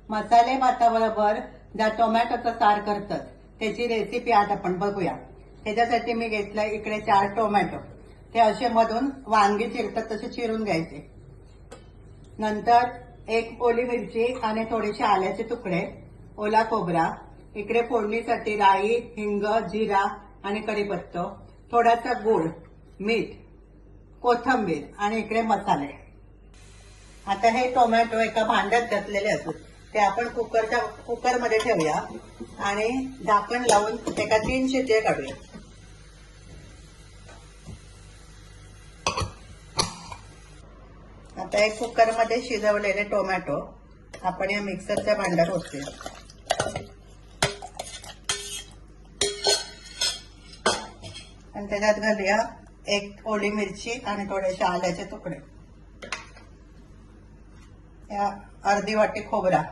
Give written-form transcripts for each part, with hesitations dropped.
मसाले भाताबरोबर ज्या टोमॅटोचा सार करतात त्याची रेसिपी आज आपण बघूया। त्याच्यासाठी मी घेतलंय इकडे 4 टोमॅटो। ते असे मधून वांगी चिरतात तसे चिरून घ्यायचे। नंतर 1 ओली मिरची आणि थोडेसे आल्याचे तुकडे, ओला खोबरा, इकडे फोडणीसाठी राई, हिंग, जिरा आणि कढीपत्ता, थोडासा गूळ, मीठ, कोथिंबीर आणि इकडे मसाले। आता हे टोमॅटो एका भांड्यात घातलेले असतात ते आपण कुकरमध्ये ठेवूया आणि झाकण लावून एका 3 शिट्या काढूया। आता एक कुकरमध्ये शिजवलेले टोमॅटो आपण या मिक्सरच्या भांड्यात ओतूया आणि त्याच्यात घालूया 1 ओली मिरची आणि थोडेसे आल्याचे तुकडे, अर्धी वाटी खोबरा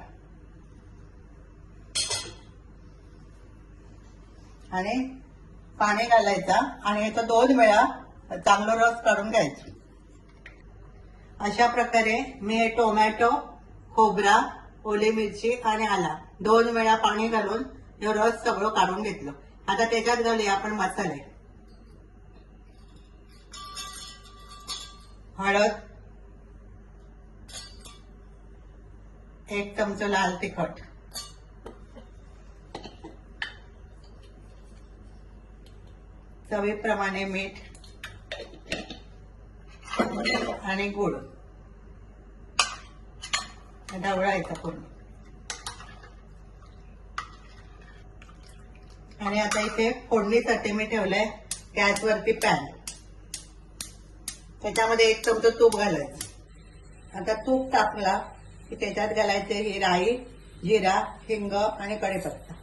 आणि पाणी घालायचा आणि याचा 2 वेळा चांगला रस काढून घ्यायचा। अशा प्रकारे मी हे टोमॅटो, खोबरा, ओली मिरची आणि आला 2 वेळा पाणी घालून हे रस सगळं काढून घेतलं। आता त्याच्यात घालूया आपण मसाले, हळद, 1 चमचा लाल तिखट, चवीप्रमाणे मीठ आणि गूळ ढवळायचा पूर्ण। आणि आता इथे फोडणीसाठी मी ठेवलंय गॅसवरती पॅन, त्याच्यामध्ये 1 चमचा तूप घालायचं। आता तूप टाकला की त्याच्यात घालायचे ही राई, जिरा, हिंग आणि कढीपत्ता।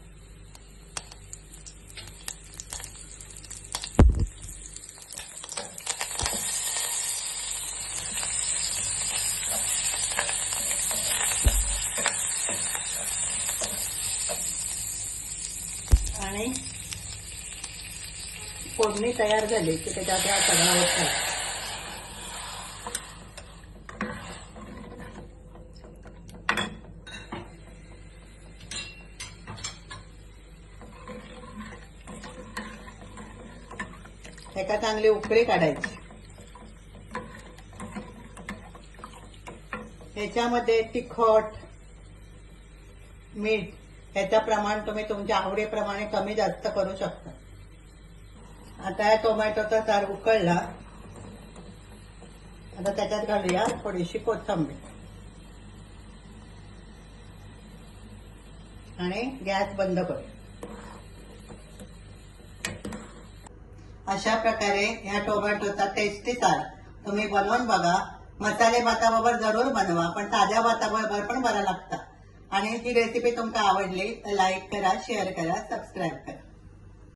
आणि फोडणी तयार झाली की त्याच्यात हा सगळा होता। एका चांगली उकळी काढायची। याच्यामध्ये तिखट, मीठ याचं प्रमाण तुम्ही तुमच्या आवडीप्रमाणे कमी जास्त करू शकता। आता या टोमॅटोचा सार उकळला, आता त्याच्यात घालूया थोडीशी कोथिंबीर आणि गॅस बंद करूया। अशा प्रकारे या टोमॅटोचा टेस्टी सार तुम्ही बनवून बघा। मसाले भाताबरोबर जरूर बनवा, पण ताज्या भाताबरोबर पण बरं लागतं। आणि ही रेसिपी तुमका आवडली तर लाईक करा, शेअर करा, सबस्क्राईब करा।